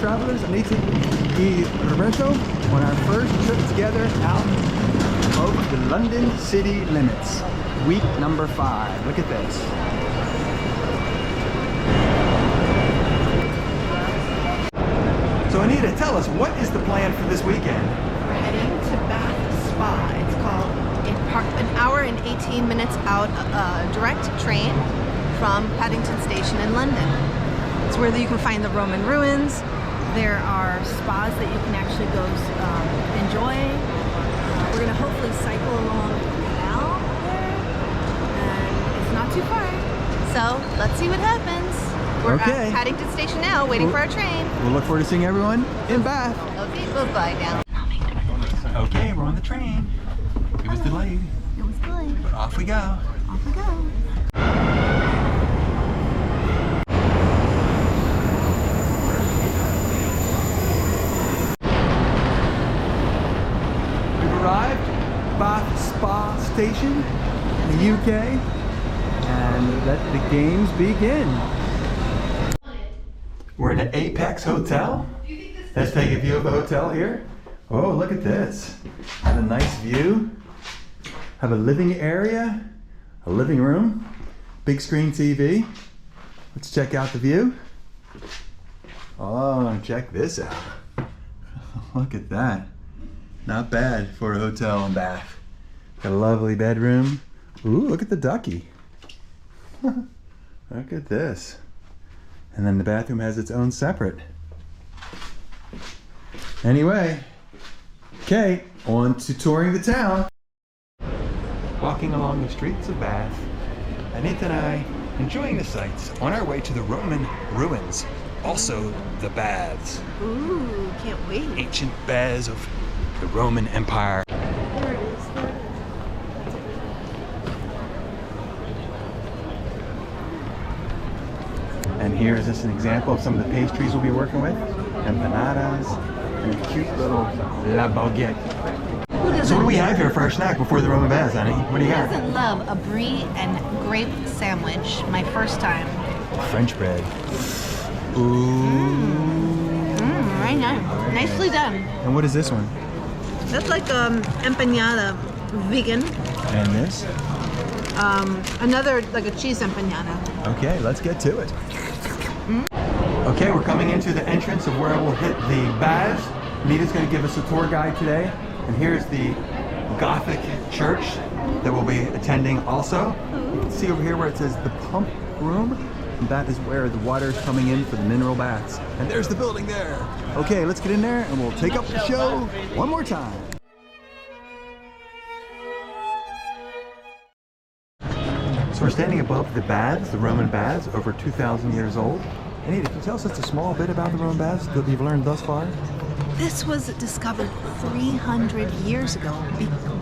Travelers, Anita y Roberto, on our first trip together out of the London city limits. Week number 5. Look at this. So Anita, tell us, what is the plan for this weekend? We're heading to Bath Spa. It's called an hour and 18 minutes out, direct train from Paddington Station in London. It's where you can find the Roman ruins. There are spas that you can actually go enjoy. We're going to hopefully cycle along the canal there, and it's not too far. So let's see what happens. We're at Paddington Station now, waiting for our train. We'll look forward to seeing everyone in Bath. Okay, bye-bye now. Okay, we're on the train. It was delayed. It was delayed. But off we go. Off we go. We've arrived at Bath Spa Station in the UK, and let the games begin. We're in the Apex Hotel. Let's take a view of the hotel here. Oh, look at this. Have a nice view. Have a living area, a living room, big screen TV. Let's check out the view. Oh, check this out. Look at that. Not bad for a hotel in Bath. Got a lovely bedroom. Ooh, look at the ducky. Look at this. And then the bathroom has its own separate. Anyway, okay, on to touring the town. Walking along the streets of Bath, Anita and I enjoying the sights on our way to the Roman ruins, also the baths. Ooh, can't wait. Ancient baths of the Roman Empire. There it is. And here is just an example of some of the pastries we'll be working with. Empanadas and a cute little la baguette. So what do we have here for our snack before the Roman baths, honey? What do you got? Who doesn't love a brie and grape sandwich? My first time. French bread. Ooh. Very nice. Nicely done. And what is this one? That's like empanada, vegan. And this? Another like a cheese empanada. Okay, let's get to it. Okay, we're coming into the entrance of where we'll hit the baths. Anita's going to give us a tour guide today. And here's the Gothic church that we'll be attending also. You can see over here where it says the pump room. And that is where the water is coming in for the mineral baths. And there's the building there. Okay, let's get in there and we'll take up the show one more time. So we're standing above the baths, the Roman baths, over 2,000 years old. Anita, can you tell us just a small bit about the Roman baths that you've learned thus far? This was discovered 300 years ago.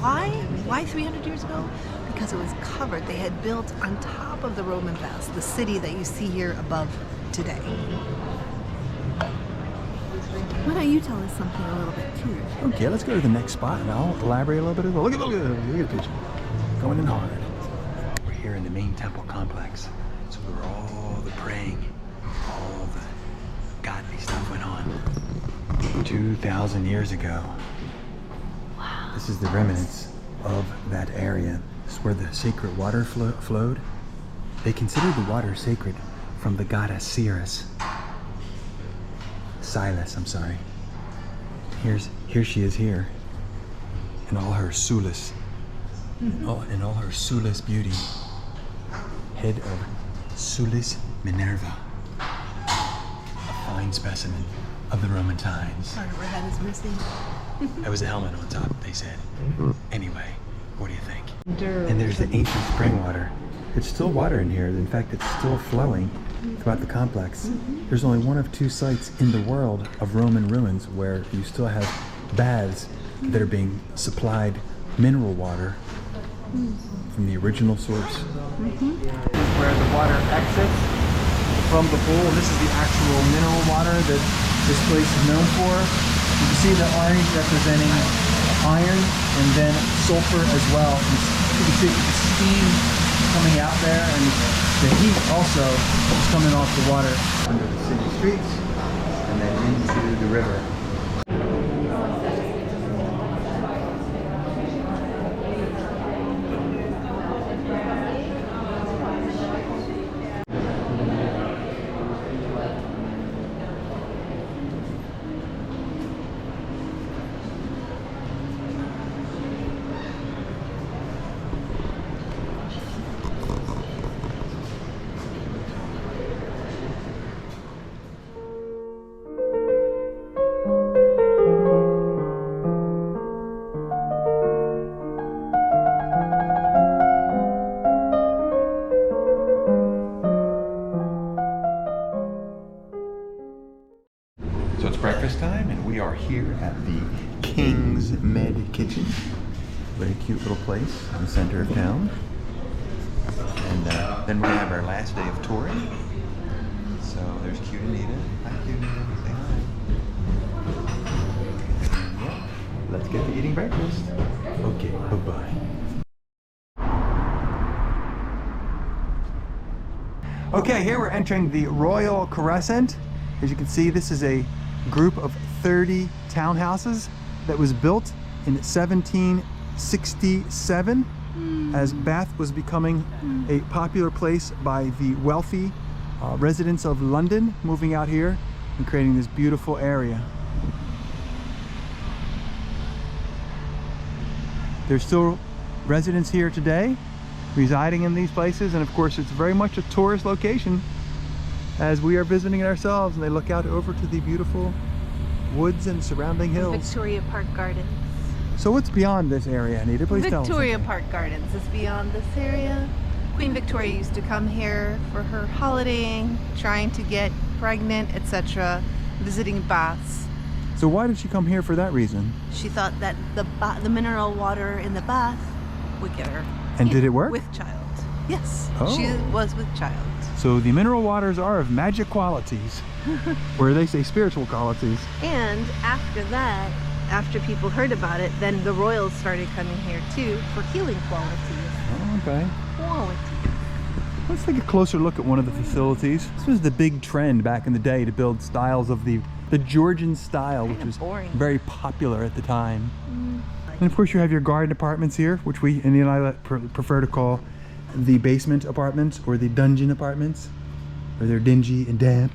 Why? Why 300 years ago? Because it was covered. They had built on top of the Roman baths, the city that you see here above today. Why don't you tell us something a little bit too? Okay, let's go to the next spot and I'll elaborate a little bit as well. Look at the picture. Going in hard. We're here in the main temple complex. So where all the praying, all the godly stuff went on 2,000 years ago. Wow. This is the remnants of that area. This is where the sacred water flowed. They considered the water sacred from the goddess Silas. I'm sorry. Here she is here, in all her Sulis, in all her Sulis beauty. Head of Sulis Minerva, a fine specimen of the Roman times. Part of her head is missing. There was a helmet on top, they said. Anyway, what do you think? And there's the ancient spring water. It's still water in here. In fact, it's still flowing throughout the complex. There's only one of 2 sites in the world of Roman ruins where you still have baths that are being supplied mineral water from the original source. This is where the water exits from the pool. This is the actual mineral water that this place is known for. You can see the orange representing iron and then sulfur as well. You can see the steam coming out there, and the heat also is coming off the water. Under the city streets, and then into the river. So it's breakfast time, and we are here at the King's Med Kitchen. Very cute little place in the center of town. And then we're gonna have our last day of touring. So there's cute Anita. Hi, cute Anita. Say hi. And yeah, let's get to eating breakfast. Okay, bye-bye. Okay, here we're entering the Royal Crescent. As you can see, this is a group of 30 townhouses that was built in 1767 as Bath was becoming a popular place by the wealthy residents of London, moving out here and creating this beautiful area. There's still residents here today residing in these places, and of course it's very much a tourist location as we are visiting it ourselves, and they look out over to the beautiful woods and surrounding hills. Victoria Park Gardens. So what's beyond this area, Anita? Please tell us. Victoria Park Gardens is beyond this area. Queen Victoria used to come here for her holidaying, trying to get pregnant, etc., visiting baths. So why did she come here for that reason? She thought that the mineral water in the bath would get her. And did it work? With child. Yes, Oh. she was with child. So the mineral waters are of magic qualities, or they say spiritual qualities. And after that, after people heard about it, then the royals started coming here too for healing qualities. Oh, okay. Qualities. Let's take a closer look at one of the facilities. This was the big trend back in the day to build styles of the Georgian style, which was very popular at the time. And of course you have your garden apartments here, which we, Anita and I, prefer to call the basement apartments or the dungeon apartments, or they're dingy and damp.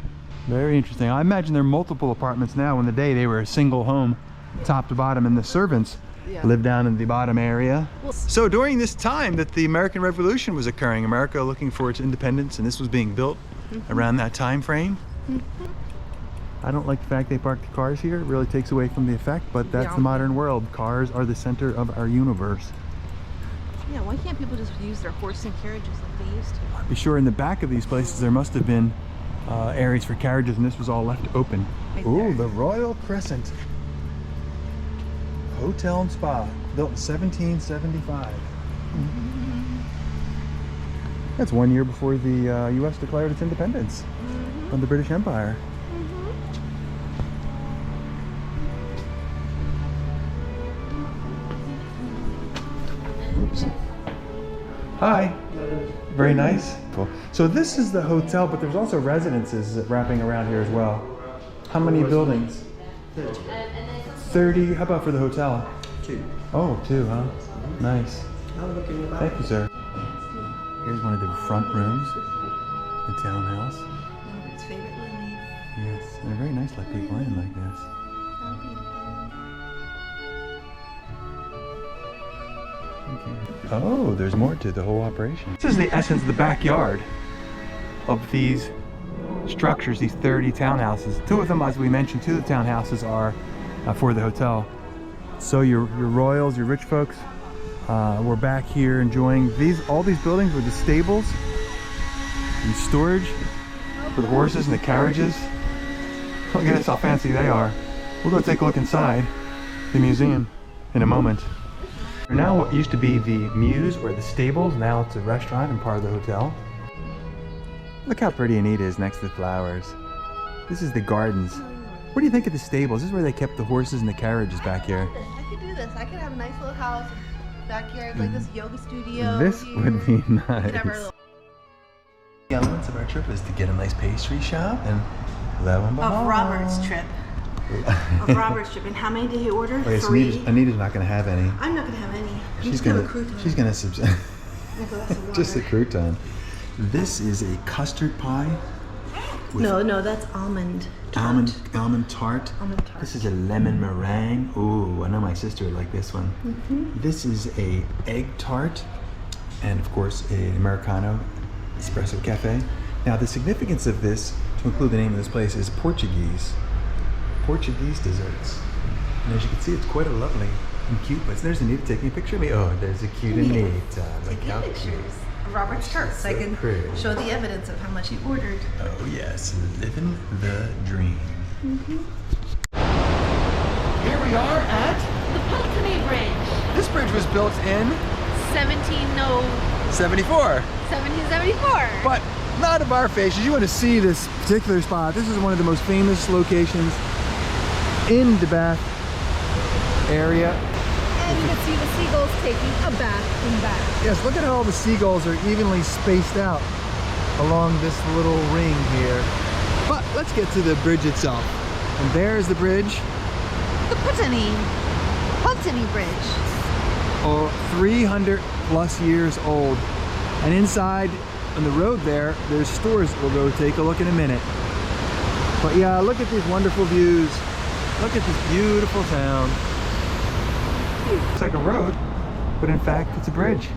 Very interesting. I imagine there are multiple apartments now. In the day they were a single home, top to bottom, and the servants lived down in the bottom area. So during this time that the American Revolution was occurring, America looking for its independence, and this was being built around that time frame. I don't like the fact they park the cars here. It really takes away from the effect, but that's the modern world. Cars are the center of our universe. Yeah, why can't people just use their horse and carriages like they used to? I'm be sure in the back of these places there must have been areas for carriages, and this was all left open. Ooh, the Royal Crescent Hotel and Spa, built in 1775. That's 1 year before the U.S. declared its independence from the British Empire. Oops. Hi. Very nice. Cool. So this is the hotel, but there's also residences wrapping around here as well. How many buildings? 30. How about for the hotel? 2. Oh, 2, huh? Nice. Thank you, sir. Here's one of the front rooms, the townhouse. Robert's favorite lily. Yes, they're very nice, like people in like this. Okay. Oh, there's more to the whole operation. This is the essence of the backyard of these structures, these 30 townhouses. 2 of them, as we mentioned, 2 of the townhouses are for the hotel. So your royals, your rich folks, were back here enjoying all these buildings were the stables and storage for the horses and the carriages. Look at this, how fancy they are. We'll go take a look inside the museum in a moment. Now what used to be the mews or the stables, now it's a restaurant and part of the hotel. Look how pretty Anita is next to the flowers. This is the gardens. What do you think of the stables? This is where they kept the horses and the carriages back here. I could do this. I could have a nice little house, backyard, like this yoga studio. This here. would be nice. Could have our little... The elements of our trip is to get a nice pastry shop and of Robert's trip. Of Robert's trip. And how many did he order? Wait, so 3. Anita's not going to have any. I'm not gonna have any. She's going to just a crouton. This is a custard pie. No, that's almond tart. Almond tart. Almond tart. This is a lemon meringue. Ooh, I know my sister would like this one. This is a egg tart, and of course an Americano espresso cafe. Now the significance of this, to include the name of this place, is Portuguese desserts. And as you can see, it's quite a lovely and cute place. There's Anita taking a picture of me. Oh, there's a cute Anita. Look how cute. Pictures of Robert's tart, so I can show the evidence of how much he ordered. Oh yes, living the dream. Here we are at The Pulteney Bridge. this bridge was built in 1774. 1774. But not of our faces. You want to see this particular spot. This is one of the most famous locations in the Bath area. And you can see the seagulls taking a bath in Bath. Yes, look at how all the seagulls are evenly spaced out along this little ring here. But let's get to the bridge itself. And there's the bridge. The Pulteney Bridge. Oh, 300 plus years old. And inside on the road there's stores that we'll go take a look in a minute. But yeah, look at these wonderful views. Look at this beautiful town. It's like a road, but in fact it's a bridge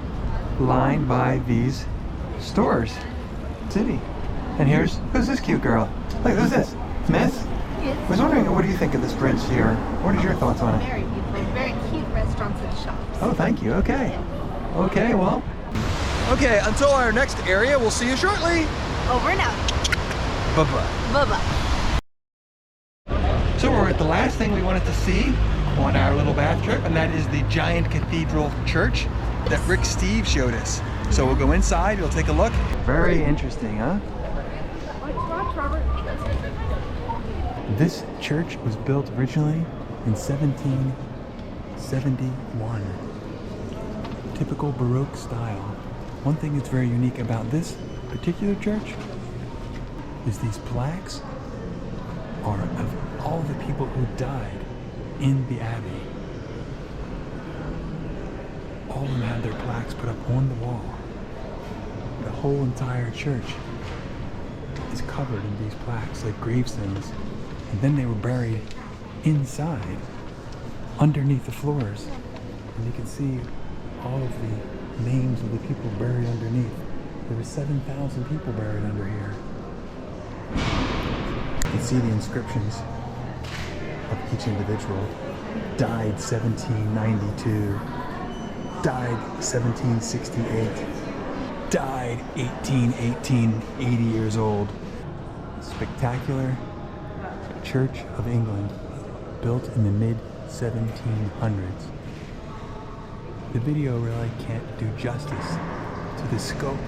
lined by these stores. City. And who's this cute girl? Look, who's this? Miss? Yes. I was wondering, what do you think of this bridge here? What are your thoughts on it? Very beautiful. Very cute restaurants and shops. Oh, thank you. Okay. Okay, well. Okay, until our next area, we'll see you shortly. Over and out. Bye-bye. Bye-bye. So we're at the last thing we wanted to see on our little Bath trip, and that is the giant cathedral church that Rick Steve showed us. So we'll go inside, we'll take a look. Very interesting, huh? Watch, Robert. This church was built originally in 1771. Typical Baroque style. One thing that's very unique about this particular church is these plaques are of all the people who died in the abbey. All of them had their plaques put up on the wall. The whole entire church is covered in these plaques like gravestones. And then they were buried inside, underneath the floors. And you can see all of the names of the people buried underneath. There were 7,000 people buried under here. You can see the inscriptions of each individual. Died 1792, died 1768, died 1818, 80 years old. Spectacular Church of England, built in the mid-1700s. The video really can't do justice to the scope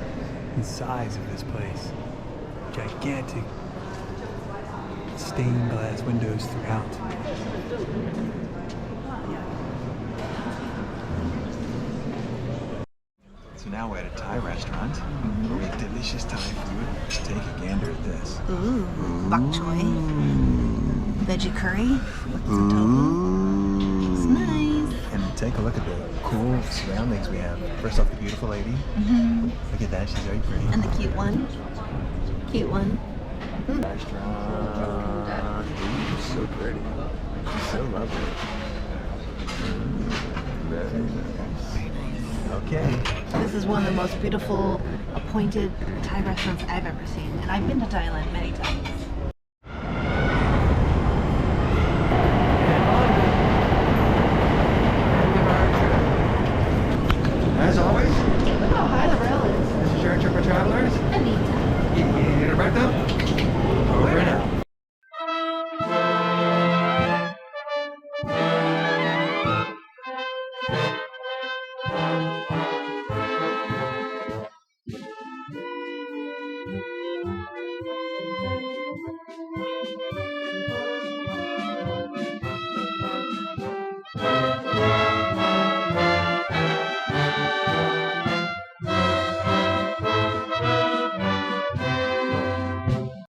and size of this place. Gigantic stained glass windows throughout. So now we're at a Thai restaurant where we have delicious Thai food. Let's take a gander at this. Ooh, bok choy. Veggie curry. It's nice. And take a look at the cool surroundings we have. First off, the beautiful lady. Look at that, she's very pretty. And the cute one. Cute one. Restaurant. Ooh, so pretty. She's so lovely. Very nice. Okay. This is one of the most beautiful appointed Thai restaurants I've ever seen. And I've been to Thailand many times.